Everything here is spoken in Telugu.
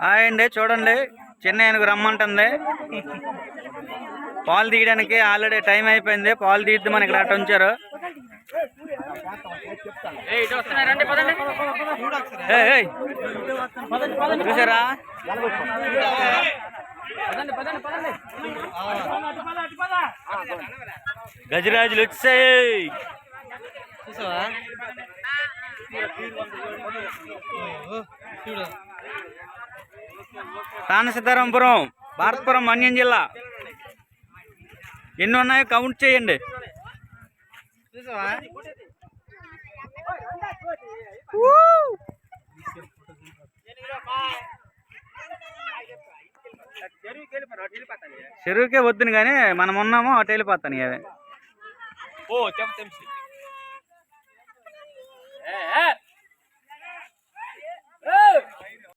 అండి చూడండి, చిన్న ఏనుగు రమ్మంటుంది. పాలు తీయడానికి ఆల్రెడీ టైం అయిపోయింది. పాలు తీద్ది మనకి అట్ట ఉంచారు. చూసారా? గజరాజులు వచ్చాయి. తానసిద్ధారాంపురం, భారతపురం, మన్యం జిల్లా. ఎన్ని ఉన్నాయో కౌంట్ చేయండి. చెరువుకే వద్దును కానీ మనం ఉన్నామో అటు వెళ్ళిపోతాను. అవే